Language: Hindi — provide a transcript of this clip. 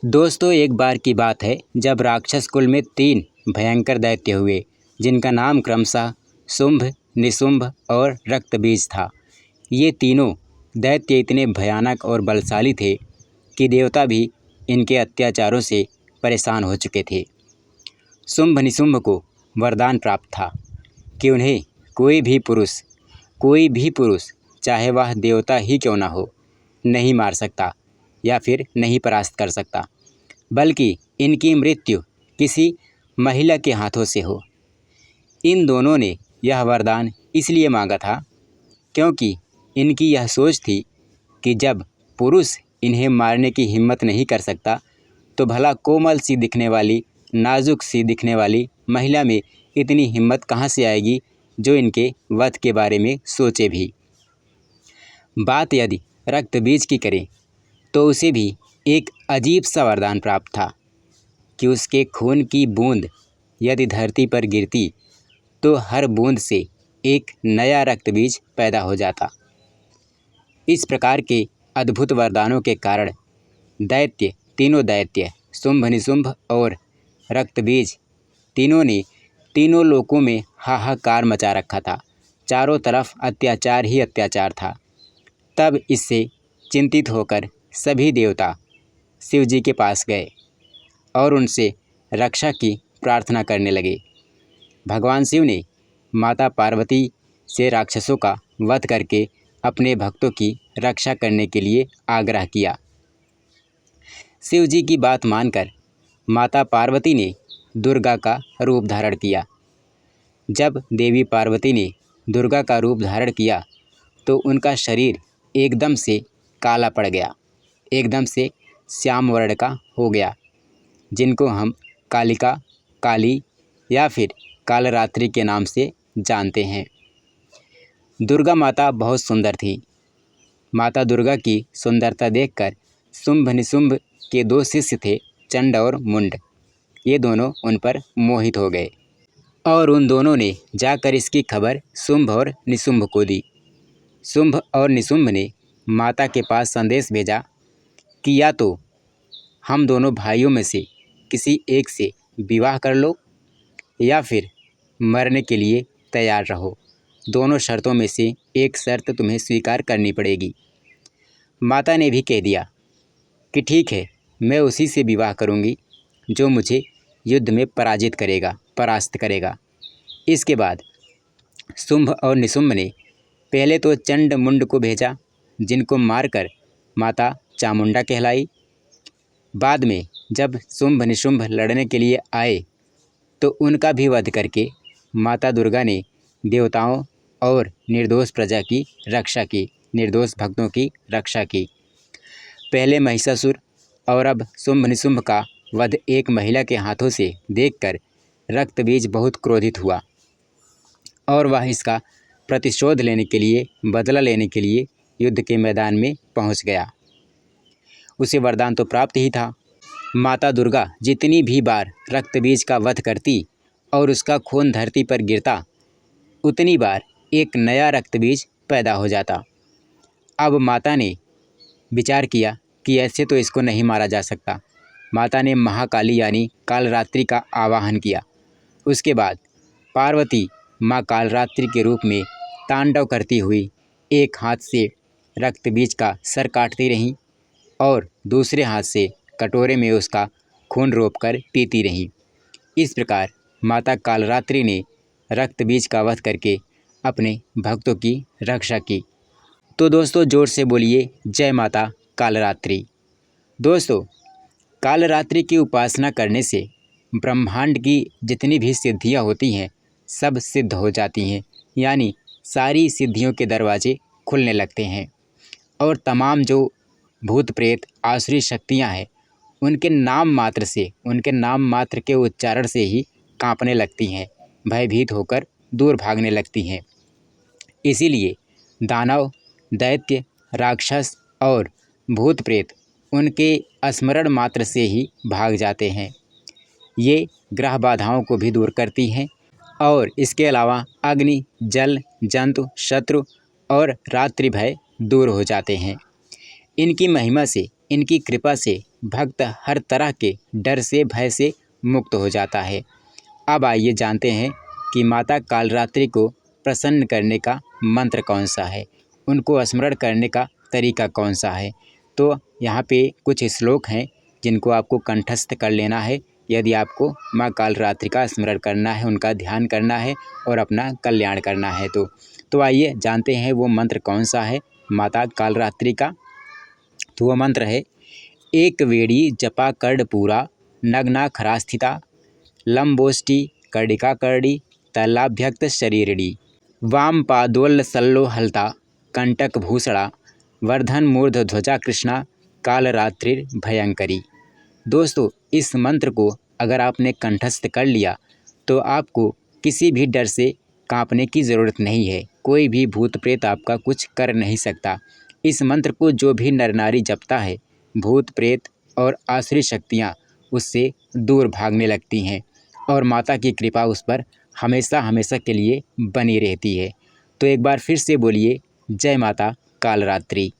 दोस्तों, एक बार की बात है जब राक्षस कुल में 3 भयंकर दैत्य हुए, जिनका नाम क्रमशः शुंभ, निशुंभ और रक्तबीज था। ये तीनों दैत्य इतने भयानक और बलशाली थे कि देवता भी इनके अत्याचारों से परेशान हो चुके थे। शुंभ निशुंभ को वरदान प्राप्त था कि उन्हें कोई भी पुरुष चाहे वह देवता ही क्यों ना हो, नहीं मार सकता या फिर नहीं परास्त कर सकता, बल्कि इनकी मृत्यु किसी महिला के हाथों से हो। इन दोनों ने यह वरदान इसलिए मांगा था क्योंकि इनकी यह सोच थी कि जब पुरुष इन्हें मारने की हिम्मत नहीं कर सकता, तो भला कोमल सी दिखने वाली, नाजुक सी दिखने वाली महिला में इतनी हिम्मत कहाँ से आएगी जो इनके वध के बारे में सोचे भी। बात यदि रक्तबीज की करें तो उसे भी एक अजीब सा वरदान प्राप्त था कि उसके खून की बूंद यदि धरती पर गिरती तो हर बूंद से एक नया रक्तबीज पैदा हो जाता। इस प्रकार के अद्भुत वरदानों के कारण तीनों दैत्य शुंभ, निशुंभ और रक्तबीज तीनों ने तीनों लोकों में हाहाकार मचा रखा था। चारों तरफ अत्याचार ही अत्याचार था। तब इससे चिंतित होकर सभी देवता शिव जी के पास गए और उनसे रक्षा की प्रार्थना करने लगे। भगवान शिव ने माता पार्वती से राक्षसों का वध करके अपने भक्तों की रक्षा करने के लिए आग्रह किया। शिव जी की बात मानकर माता पार्वती ने दुर्गा का रूप धारण किया। जब देवी पार्वती ने दुर्गा का रूप धारण किया तो उनका शरीर एकदम से काला पड़ गया, एकदम से श्याम वर्ण का हो गया, जिनको हम कालिका, काली या फिर कालरात्रि के नाम से जानते हैं। दुर्गा माता बहुत सुंदर थी। माता दुर्गा की सुंदरता देखकर शुंभ निशुंभ के 2 शिष्य थे, चंड और मुंड। ये दोनों उन पर मोहित हो गए और उन दोनों ने जाकर इसकी खबर शुंभ और निशुंभ को दी। शुंभ और निशुंभ ने माता के पास संदेश भेजा कि या तो हम दोनों भाइयों में से किसी एक से विवाह कर लो या फिर मरने के लिए तैयार रहो। दोनों शर्तों में से एक शर्त तुम्हें स्वीकार करनी पड़ेगी। माता ने भी कह दिया कि ठीक है, मैं उसी से विवाह करूंगी जो मुझे युद्ध में परास्त करेगा। इसके बाद शुंभ और निशुंभ ने पहले तो चंड मुंड को भेजा, जिनको मारकर माता चामुंडा कहलाई। बाद में जब शुंभ निशुंभ लड़ने के लिए आए तो उनका भी वध करके माता दुर्गा ने देवताओं और निर्दोष प्रजा की रक्षा की, निर्दोष भक्तों की रक्षा की। पहले महिषासुर और अब शुंभ निशुंभ का वध एक महिला के हाथों से देखकर रक्तबीज बहुत क्रोधित हुआ और वह इसका प्रतिशोध लेने के लिए, बदला लेने के लिए युद्ध के मैदान में पहुंच गया। उसे वरदान तो प्राप्त ही था। माता दुर्गा जितनी भी बार रक्तबीज का वध करती और उसका खून धरती पर गिरता, उतनी बार एक नया रक्तबीज पैदा हो जाता। अब माता ने विचार किया कि ऐसे तो इसको नहीं मारा जा सकता। माता ने महाकाली यानी कालरात्रि का आवाहन किया। उसके बाद पार्वती माँ कालरात्रि के रूप में तांडव करती हुई एक हाथ से रक्तबीज का सर काटती रहीं और दूसरे हाथ से कटोरे में उसका खून रोपकर पीती रहीं। इस प्रकार माता कालरात्रि ने रक्तबीज का वध करके अपने भक्तों की रक्षा की। तो दोस्तों, जोर से बोलिए जय माता कालरात्रि। दोस्तों, कालरात्रि की उपासना करने से ब्रह्मांड की जितनी भी सिद्धियां होती हैं सब सिद्ध हो जाती हैं, यानी सारी सिद्धियों के दरवाजे खुलने लगते हैं और तमाम जो भूत प्रेत आसुरी शक्तियां हैं उनके नाम मात्र के उच्चारण से ही कांपने लगती हैं, भयभीत होकर दूर भागने लगती हैं। इसीलिए दानव, दैत्य, राक्षस और भूत प्रेत उनके स्मरण मात्र से ही भाग जाते हैं। ये ग्रह बाधाओं को भी दूर करती हैं और इसके अलावा अग्नि, जल, जंतु, शत्रु और रात्रि भय दूर हो जाते हैं। इनकी महिमा से इनकी कृपा से भक्त हर तरह के डर से भय से मुक्त हो जाता है। अब आइए जानते हैं कि माता कालरात्रि को प्रसन्न करने का मंत्र कौन सा है, उनको स्मरण करने का तरीका कौन सा है। तो यहाँ पे कुछ श्लोक हैं जिनको आपको कंठस्थ कर लेना है यदि आपको माँ कालरात्रि का स्मरण करना है, उनका ध्यान करना है और अपना कल्याण करना है। तो आइए जानते हैं वो मंत्र कौन सा है माता कालरात्रि का। तो वो मंत्र है, एक वेड़ी जपा कर्णपूरा नग्ना खरास्थिता लंबोष्टि कर्णिका कर्णी तैलाभ्यक्त शरीरिणी वाम पादोल्लसल्लो हलता कंटक भूषणा वर्धन मूर्ध ध्वजा कृष्णा कालरात्रिर्भयंकरी। दोस्तों, इस मंत्र को अगर आपने कंठस्थ कर लिया तो आपको किसी भी डर से कांपने की ज़रूरत नहीं है। कोई भी भूत प्रेत आपका कुछ कर नहीं सकता। इस मंत्र को जो भी नर नारी जपता है, भूत प्रेत और आसुरी शक्तियाँ उससे दूर भागने लगती हैं और माता की कृपा उस पर हमेशा हमेशा के लिए बनी रहती है। तो एक बार फिर से बोलिए, जय माता कालरात्रि।